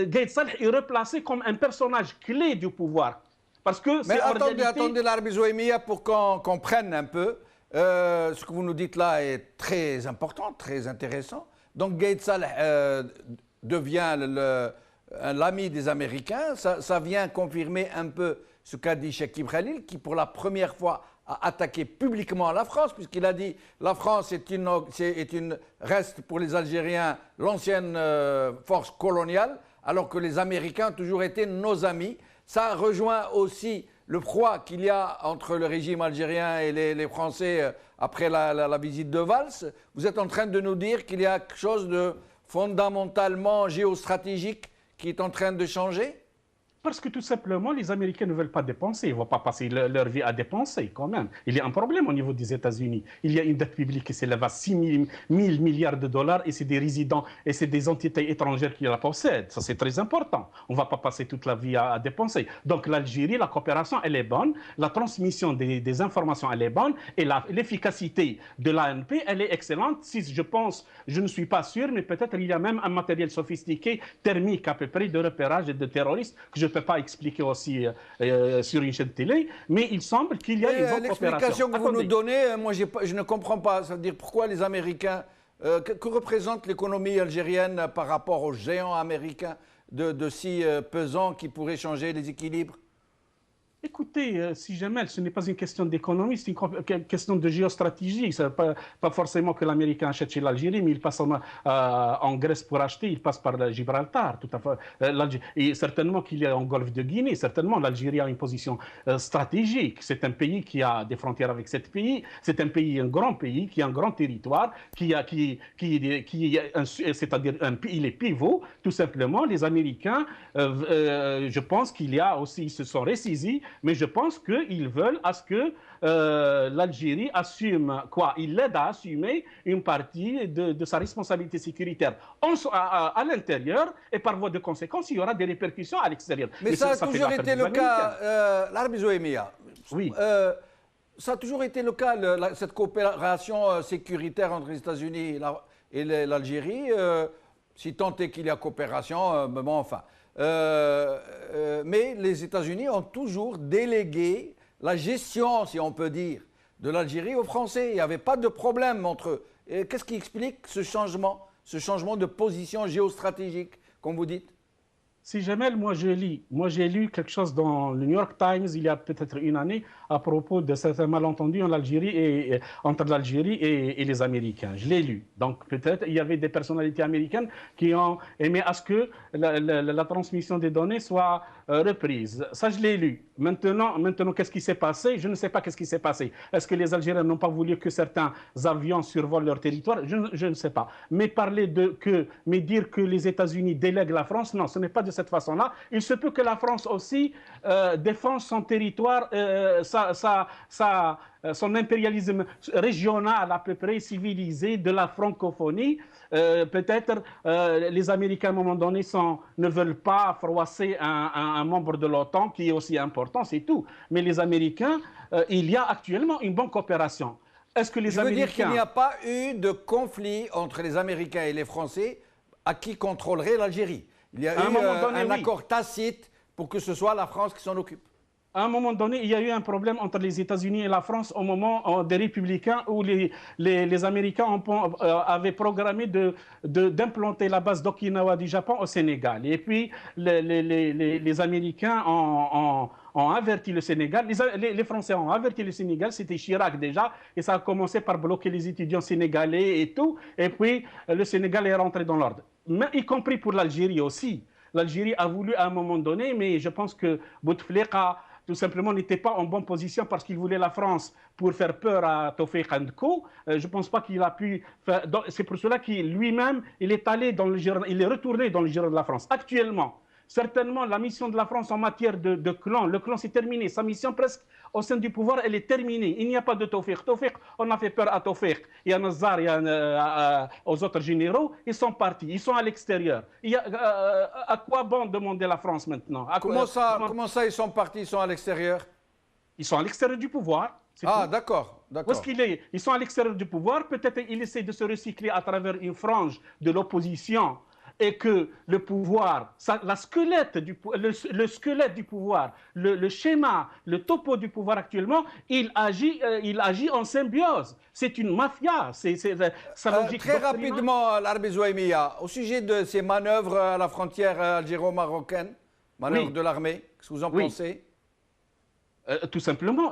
Gaïd Saleh est replacé comme un personnage clé du pouvoir. Parce que mais attendez l'Arabie Zouémia pour qu'on comprenne un peu. Ce que vous nous dites là est très important, très intéressant. Donc Gaïd Saleh devient l'ami des Américains. Ça vient confirmer un peu ce qu'a dit Chekib Khalil, qui pour la première fois a attaqué publiquement la France, puisqu'il a dit la France reste pour les Algériens l'ancienne force coloniale, alors que les Américains ont toujours été nos amis. Ça rejoint aussi le froid qu'il y a entre le régime algérien et les Français après la visite de Valls. Vous êtes en train de nous dire qu'il y a quelque chose de fondamentalement géostratégique qui est en train de changer? Parce que tout simplement, les Américains ne veulent pas dépenser. Ils ne vont pas passer leur vie à dépenser quand même. Il y a un problème au niveau des États-Unis. Il y a une dette publique qui s'élève à 6 000 milliards de dollars, et c'est des résidents et c'est des entités étrangères qui la possèdent. Ça, c'est très important. On ne va pas passer toute la vie à dépenser. Donc l'Algérie, la coopération, elle est bonne. La transmission des informations, elle est bonne. Et l'efficacité de l'ANP, elle est excellente. Si je pense, je ne suis pas sûr, mais peut-être il y a même un matériel sophistiqué, thermique à peu près, de repérage et de terroristes, que je peux pas expliquer aussi sur une chaîne de télé, mais il semble qu'il y a une bonne coopération. L'explication que vous nous donnez, moi je ne comprends pas. C'est-à-dire pourquoi les Américains, que représente l'économie algérienne par rapport aux géants américains de si pesants qui pourraient changer les équilibres? Écoutez, si jamais ce n'est pas une question d'économie, c'est une question de géostratégie. Ce n'est pas forcément que l'Américain achète chez l'Algérie, mais il passe en Grèce pour acheter, il passe par Gibraltar. Tout à fait. Et certainement qu'il y a en Golfe de Guinée, certainement l'Algérie a une position stratégique. C'est un pays qui a des frontières avec cet pays. C'est un pays, un grand pays, qui a un grand territoire, c'est-à-dire il est pivot, tout simplement. Les Américains, je pense qu'il y a aussi, ils se sont ressaisis. Mais je pense qu'ils veulent à ce que l'Algérie assume quoi? Il l'aide à assumer une partie de sa responsabilité sécuritaire à l'intérieur et par voie de conséquence, il y aura des répercussions à l'extérieur. Mais ça a toujours été le cas, Larbi Zouemia. Oui. Ça a toujours été le cas, cette coopération sécuritaire entre les États-Unis et l'Algérie, si tant est qu'il y a coopération, bon, enfin. Mais les États-Unis ont toujours délégué la gestion, si on peut dire, de l'Algérie aux Français. Il n'y avait pas de problème entre eux. Qu'est-ce qui explique ce changement de position géostratégique, comme vous dites? Si Jamel, moi j'ai lu quelque chose dans le New York Times il y a peut-être une année à propos de certains malentendus entre l'Algérie et les Américains. Je l'ai lu. Donc peut-être il y avait des personnalités américaines qui ont aimé à ce que la transmission des données soit reprise. Ça, je l'ai lu. Maintenant qu'est-ce qui s'est passé? Je ne sais pas qu'est-ce qui s'est passé. Est-ce que les Algériens n'ont pas voulu que certains avions survolent leur territoire? Je ne sais pas. Mais dire que les États-Unis délèguent la France, non, ce n'est pas de cette façon-là. Il se peut que la France aussi défende son territoire, son impérialisme régional à peu près civilisé de la francophonie. Peut-être les Américains à un moment donné ne veulent pas froisser un membre de l'OTAN qui est aussi important, c'est tout. Mais les Américains, il y a actuellement une bonne coopération. Est-ce que les Je veux Américains... dire qu'il n'y a pas eu de conflit entre les Américains et les Français à qui contrôlerait l'Algérie. Il y a eu un accord tacite pour que ce soit la France qui s'en occupe. À un moment donné, il y a eu un problème entre les États-Unis et la France au moment des Républicains où les Américains avaient programmé d'implanter la base d'Okinawa du Japon au Sénégal. Et puis, les Américains ont averti le Sénégal, les Français ont averti le Sénégal, c'était Chirac déjà, et ça a commencé par bloquer les étudiants sénégalais et tout, et puis le Sénégal est rentré dans l'ordre. Mais y compris pour l'Algérie aussi. L'Algérie a voulu à un moment donné, mais je pense que Bouteflika tout simplement n'était pas en bonne position parce qu'il voulait la France pour faire peur à Tawfiq Co. Je ne pense pas qu'il a pu faire... C'est pour cela qu'il lui-même, il est retourné dans le giron de la France. Actuellement, certainement, la mission de la France en matière de clan, le clan c'est terminé. Sa mission presque au sein du pouvoir, elle est terminée. Il n'y a pas de Tawfiq. Tawfiq, on a fait peur à Tawfiq et à Nazar et aux autres généraux. Ils sont partis, ils sont à l'extérieur. À quoi bon demander la France maintenant? Comment ça, ils sont partis, ils sont à l'extérieur? Ils sont à l'extérieur du pouvoir. Ah, d'accord. Où est-ce qu'il est? Ils sont à l'extérieur du pouvoir. Peut-être qu'il essaie de se recycler à travers une frange de l'opposition. Et que le pouvoir, le squelette du pouvoir, le schéma, le topo du pouvoir actuellement, il agit en symbiose. C'est une mafia. Très rapidement, Larbi Zouemia, au sujet de ces manœuvres à la frontière algéro-marocaine, manœuvres de l'armée, qu'est-ce que vous en pensez? Tout simplement,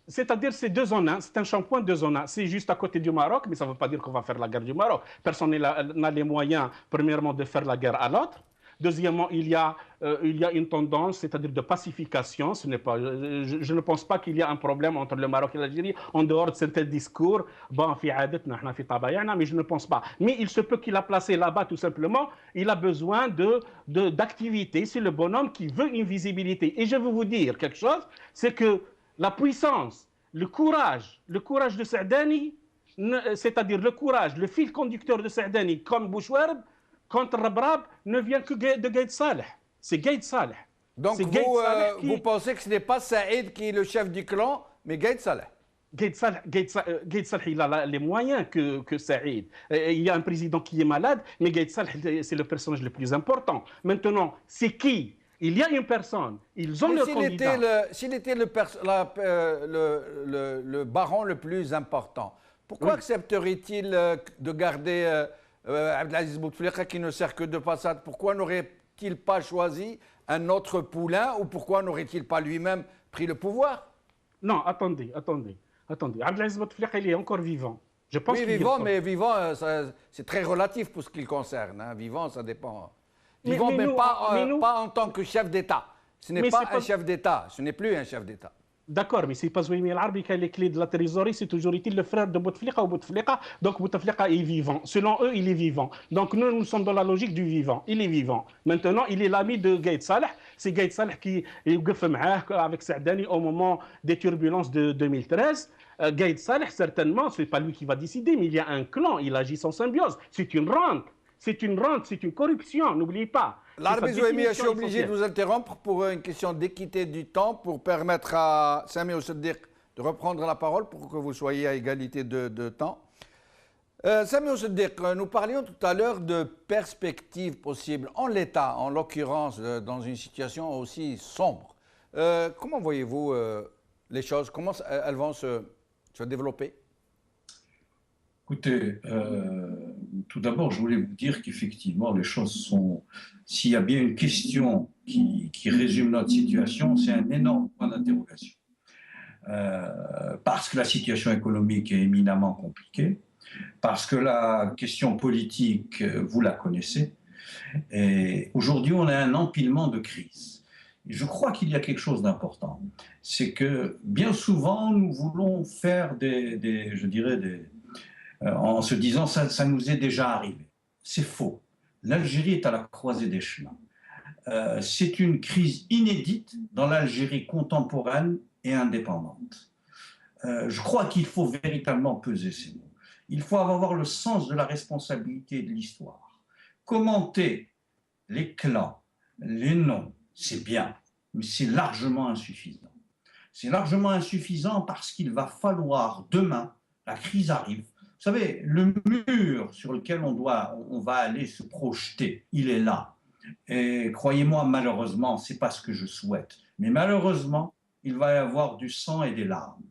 c'est-à-dire c'est 2 en 1, c'est un shampoing 2 en 1. C'est juste à côté du Maroc, mais ça ne veut pas dire qu'on va faire la guerre du Maroc. Personne n'a les moyens, premièrement, de faire la guerre à l'autre. Deuxièmement, il y a une tendance, c'est-à-dire de pacification. Je ne pense pas qu'il y a un problème entre le Maroc et l'Algérie, en dehors de certains discours. Bon, mais je ne pense pas. Mais il se peut qu'il a placé là-bas, tout simplement, il a besoin d'activité. C'est le bonhomme qui veut une visibilité. Et je veux vous dire quelque chose, c'est que la puissance, le courage de Saadani, c'est-à-dire le courage, le fil conducteur de Saadani comme Bouchouerb, contre Rabrab, ne vient que de Gaïd Saleh. C'est Gaïd Saleh. Donc vous pensez que ce n'est pas Saïd qui est le chef du clan, mais Gaïd Saleh? Gaïd Saleh, il a les moyens que Saïd. Il y a un président qui est malade, mais Gaïd Saleh, c'est le personnage le plus important. Maintenant, c'est qui Il y a une personne, ils ont Mais leur s'il candidat. s'il était le baron le plus important, pourquoi Oui. accepterait-il de garder Abdelaziz Bouteflika qui ne sert que de façade? Pourquoi n'aurait-il pas choisi un autre poulain ou pourquoi n'aurait-il pas lui-même pris le pouvoir? Non, attendez. Abdelaziz Bouteflika, il est encore vivant. Je pense Oui, qu'il est vivant, encore- mais vivant, c'est très relatif pour ce qui le concerne. Hein. Vivant, ça dépend. Mais- Vivant, mais mais, nous- pas, mais nous- pas en tant que chef d'État. Ce n'est Mais pas c'est un pas- chef d'État. Ce n'est plus un chef d'État. D'accord, mais c'est pas Zouimi El Arbi qui a les clés de la trésorerie, c'est toujours été le frère de Bouteflika ou Bouteflika. Donc Bouteflika est vivant. Selon eux, il est vivant. Donc nous sommes dans la logique du vivant. Il est vivant. Maintenant, il est l'ami de Gaïd Saleh. C'est Gaïd Saleh qui est avec Saadani au moment des turbulences de 2013. Gaïd Saleh, certainement, ce n'est pas lui qui va décider, mais il y a un clan, il agit sans symbiose. C'est une rente, c'est une corruption, n'oubliez pas. L'arbi Zouemi, je suis obligé de essentielle. vous interrompre pour une question d'équité du temps, pour permettre à Sami Ousseddiq de reprendre la parole pour que vous soyez à égalité de temps. Sami Ousseddiq, nous parlions tout à l'heure de perspectives possibles en l'état, en l'occurrence, dans une situation aussi sombre. Comment voyez-vous les choses? Comment elles vont se développer? Écoutez, tout d'abord, je voulais vous dire qu'effectivement, les choses sont... S'il y a bien une question qui résume notre situation, c'est un énorme point d'interrogation. Parce que la situation économique est éminemment compliquée, parce que la question politique, vous la connaissez, et aujourd'hui, on a un empilement de crises. Et je crois qu'il y a quelque chose d'important. C'est que bien souvent, nous voulons faire en se disant ça nous est déjà arrivé. C'est faux. L'Algérie est à la croisée des chemins. C'est une crise inédite dans l'Algérie contemporaine et indépendante. Je crois qu'il faut véritablement peser ces mots. Il faut avoir le sens de la responsabilité de l'histoire. Commenter les clans, les noms, c'est bien, mais c'est largement insuffisant. C'est largement insuffisant parce qu'il va falloir demain, la crise arrive. Vous savez, le mur sur lequel on va aller se projeter, il est là. Et croyez-moi, malheureusement, ce n'est pas ce que je souhaite. Mais malheureusement, il va y avoir du sang et des larmes.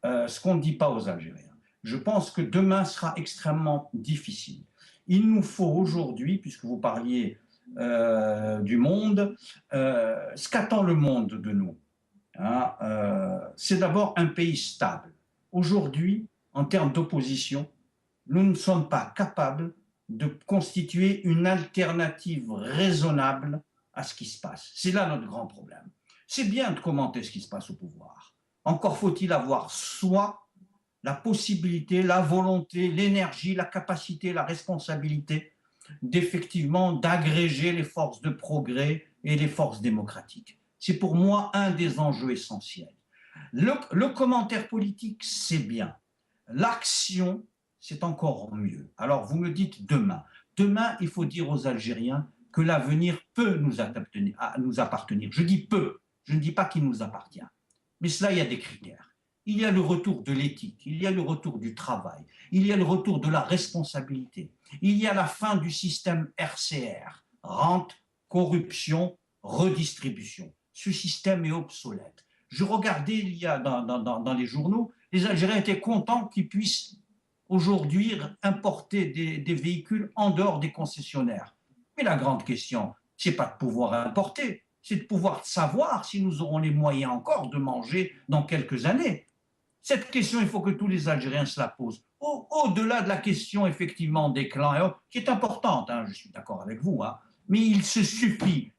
Ce qu'on ne dit pas aux Algériens. Je pense que demain sera extrêmement difficile. Il nous faut aujourd'hui, puisque vous parliez du monde, ce qu'attend le monde de nous, hein, c'est d'abord un pays stable. Aujourd'hui, en termes d'opposition, nous ne sommes pas capables de constituer une alternative raisonnable à ce qui se passe. C'est là notre grand problème. C'est bien de commenter ce qui se passe au pouvoir. Encore faut-il avoir soit la possibilité, la volonté, l'énergie, la capacité, la responsabilité d'effectivement d'agréger les forces de progrès et les forces démocratiques. C'est pour moi un des enjeux essentiels. Le commentaire politique, c'est bien. L'action, c'est encore mieux. Alors, vous me dites demain. Demain, il faut dire aux Algériens que l'avenir peut nous appartenir. Je dis peut, je ne dis pas qu'il nous appartient. Mais cela, il y a des critères. Il y a le retour de l'éthique, il y a le retour du travail, il y a le retour de la responsabilité, il y a la fin du système RCR, rente, corruption, redistribution. Ce système est obsolète. Je regardais il y a dans les journaux, les Algériens étaient contents qu'ils puissent aujourd'hui importer des véhicules en dehors des concessionnaires. Mais la grande question, ce n'est pas de pouvoir importer, c'est de pouvoir savoir si nous aurons les moyens encore de manger dans quelques années. Cette question, il faut que tous les Algériens se la posent. Au-delà de la question, effectivement, des clans, qui est importante, hein, je suis d'accord avec vous, hein, mais il suffit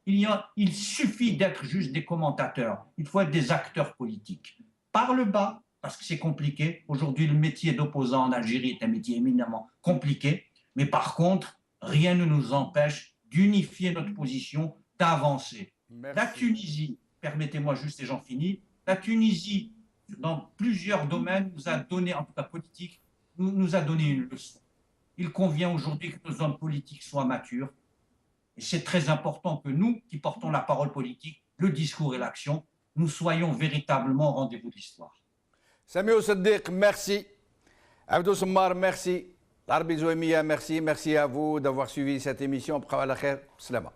d'être juste des commentateurs. Il faut être des acteurs politiques. Par le bas, parce que c'est compliqué. Aujourd'hui, le métier d'opposant en Algérie est un métier éminemment compliqué. Mais par contre, rien ne nous empêche d'unifier notre position, d'avancer. La Tunisie, permettez-moi juste et j'en finis, la Tunisie, dans plusieurs domaines, nous a donné, en tout cas politique, nous a donné une leçon. Il convient aujourd'hui que nos hommes politiques soient matures. Et c'est très important que nous, qui portons la parole politique, le discours et l'action, nous soyons véritablement au rendez-vous de l'histoire. Sami Ousseddiq, merci. Abdou Sommar, merci. L'arbi Zouemi, merci. Merci à vous d'avoir suivi cette émission. Salama.